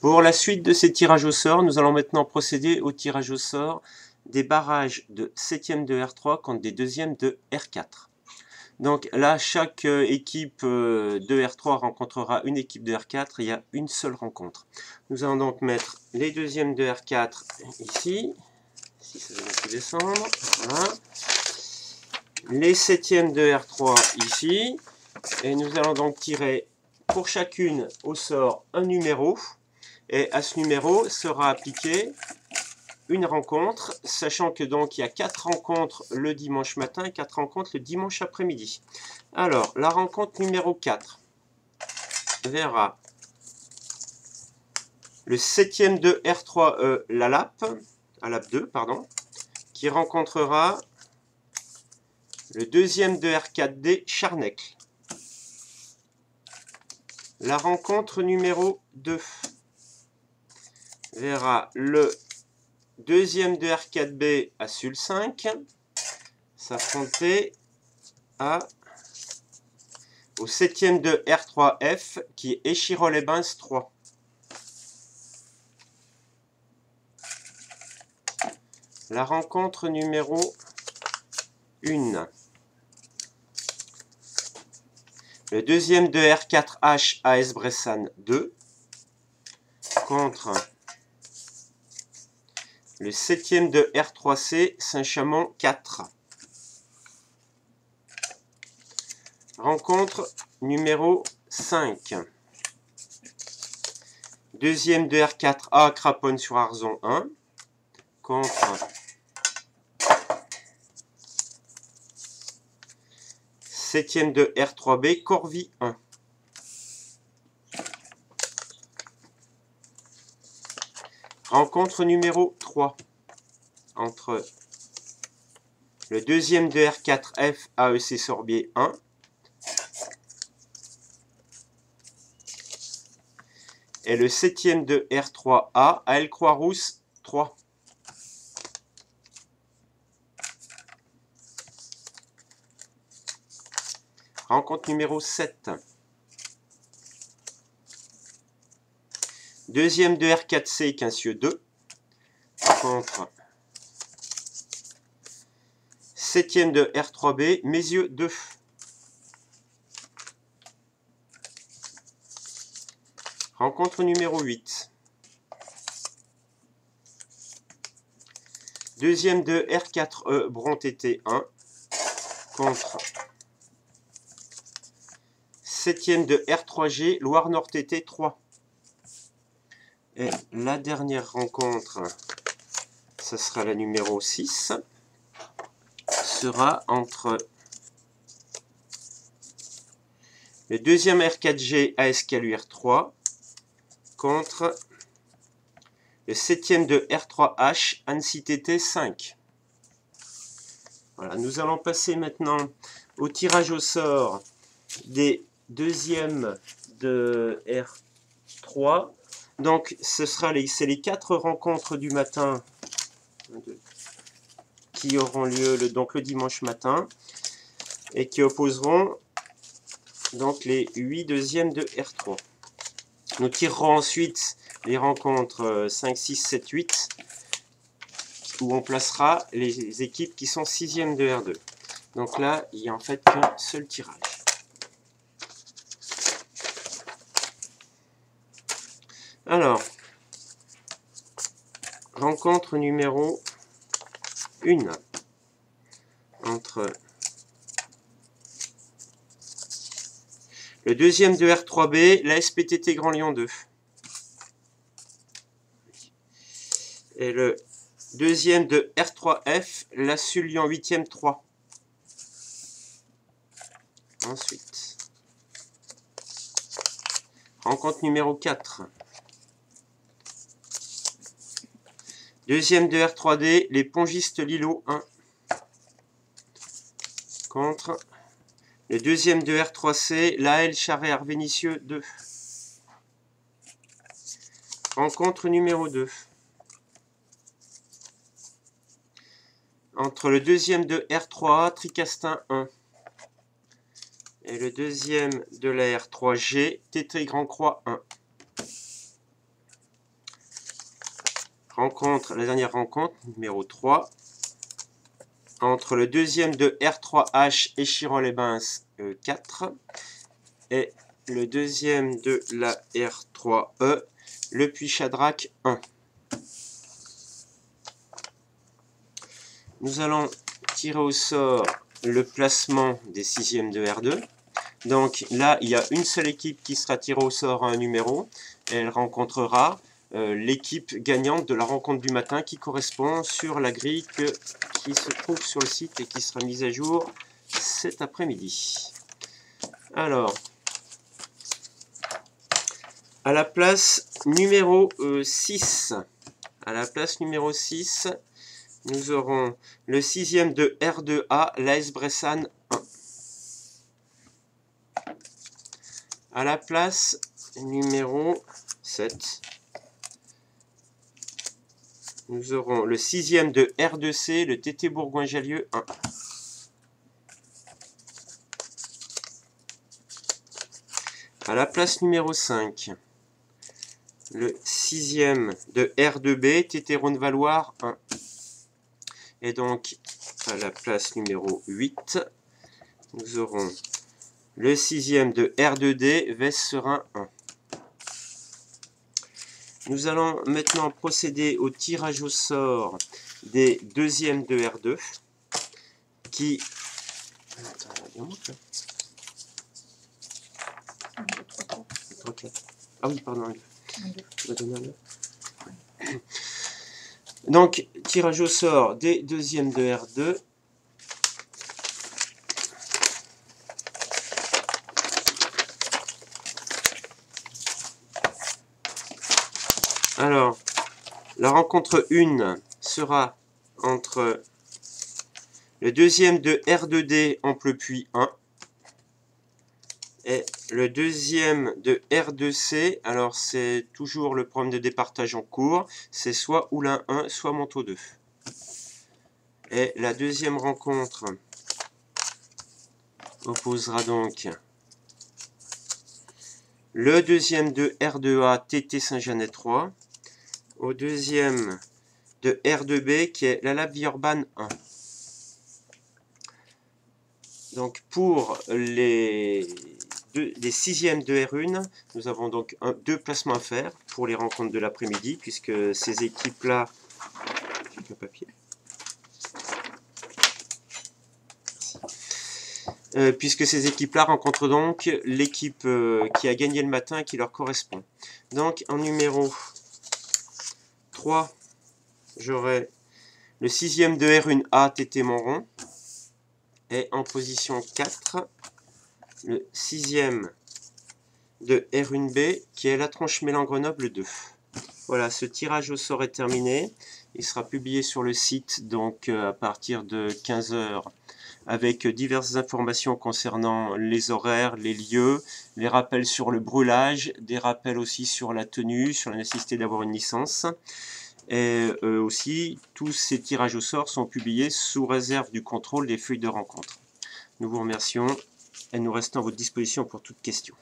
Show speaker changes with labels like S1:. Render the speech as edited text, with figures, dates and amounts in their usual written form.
S1: Pour la suite de ces tirages au sort, nous allons maintenant procéder au tirage au sort des barrages de 7e de R3 contre des 2e de R4. Donc là, chaque équipe de R3 rencontrera une équipe de R4, il y a une seule rencontre. Nous allons donc mettre les 2e de R4 ici, si ça va tout descendre, voilà. Les 7e de R3 ici, et nous allons donc tirer pour chacune au sort un numéro, et à ce numéro sera appliqué une rencontre, sachant que donc il y a 4 rencontres le dimanche matin et 4 rencontres le dimanche après-midi. Alors, la rencontre numéro 4 verra le 7e de R3E, la LAP 2, pardon, qui rencontrera le 2e de R4D, Charnecle. La rencontre numéro 2 verra le 2e de R4B à Sul 5 s'affronter au 7e de R3F qui est Échirol-les-Bains 3. La rencontre numéro 1. Le 2e de R4H à Esbressan 2 contre le 7e de R3C Saint-Chamond 4. Rencontre numéro 5. 2e de R4A Craponne-sur-Arzon 1 contre 7e de R3B Corvie 1. Rencontre numéro 3 entre le 2e de R4F AEC Sorbier 1 et le 7e de R3A AL Croix-Rousse 3. Rencontre numéro 7. 2e de R4C Quincieux 2 contre 7e de R3B Mézieux 2. Rencontre numéro 8. 2e de R4E Bron-TT 1 contre 7e de R3G Loire-Nord-TT 3. Et la dernière rencontre, ce sera la numéro 6, sera entre le 2e R4G ASCALUR 3 contre le 7e de R3H Annecy-TT 5. Voilà, nous allons passer maintenant au tirage au sort des 2e de R3. Donc, c'est les 4 rencontres du matin qui auront lieu le dimanche matin et qui opposeront donc les 8 2e de R3. Nous tirerons ensuite les rencontres 5, 6, 7, 8 où on placera les équipes qui sont 6e de R2. Donc là, il n'y a en fait qu'un seul tirage. Alors, rencontre numéro 1 entre le 2e de R3B, la SPTT Grand Lyon 2 et le 2e de R3F, la Sul Lyon 8e 3. Ensuite, rencontre numéro 4. 2e de R3D, les Pongistes Lillo 1 contre le 2e de R3C, l'AL Charret-Arvénissieux 2. Rencontre numéro 2. Entre le 2e de R3A, Tricastin 1 et le 2e de la R3G, Tétry Grand Croix 1. la dernière rencontre, numéro 3, entre le deuxième de R3H et Chiron-les-Bains 4 et le deuxième de la R3E, le Puy-Chadrac 1. Nous allons tirer au sort le placement des sixièmes de R2. Donc là, il y a une seule équipe qui sera tirée au sort à un numéro. Et elle rencontrera l'équipe gagnante de la rencontre du matin qui correspond sur la grille qui se trouve sur le site et qui sera mise à jour cet après-midi. Alors, à la place numéro 6, nous aurons le sixième de R2A, l'AS Bressan 1. À la place numéro 7, nous aurons le sixième de R2C, le TT Bourgoin-Jallieu 1. À la place numéro 5, le sixième de R2B, TT Rhône-Valoir 1. Et donc, à la place numéro 8, nous aurons le sixième de R2D, Vesse-Serein 1. Nous allons maintenant procéder au tirage au sort des deuxièmes de R2 qui... Ah oui, pardon. Donc, tirage au sort des deuxièmes de R2. Alors, la rencontre 1 sera entre le deuxième de R2D Amplepuis 1 et le deuxième de R2C. Alors, c'est toujours le problème de départage en cours. C'est soit Oulin 1, soit Montaut 2. Et la deuxième rencontre opposera donc le deuxième de R2A TT Saint-Jeannet 3 au deuxième de R2B qui est la Lab Villeurbanne 1. Donc pour les sixièmes de R1, nous avons donc deux placements à faire pour les rencontres de l'après-midi, puisque ces équipes-là... J'ai un papier. Puisque ces équipes-là rencontrent donc l'équipe qui a gagné le matin et qui leur correspond. Donc en numéro 3, j'aurai le sixième de R1A TT Monron. Et en position 4, le sixième de R1B qui est la Tronche Mélan Grenoble 2. Voilà, ce tirage au sort est terminé. Il sera publié sur le site donc à partir de 15 h avec diverses informations concernant les horaires, les lieux, les rappels sur le brûlage, des rappels aussi sur la tenue, sur la nécessité d'avoir une licence. Et aussi, tous ces tirages au sort sont publiés sous réserve du contrôle des feuilles de rencontre. Nous vous remercions et nous restons à votre disposition pour toute question.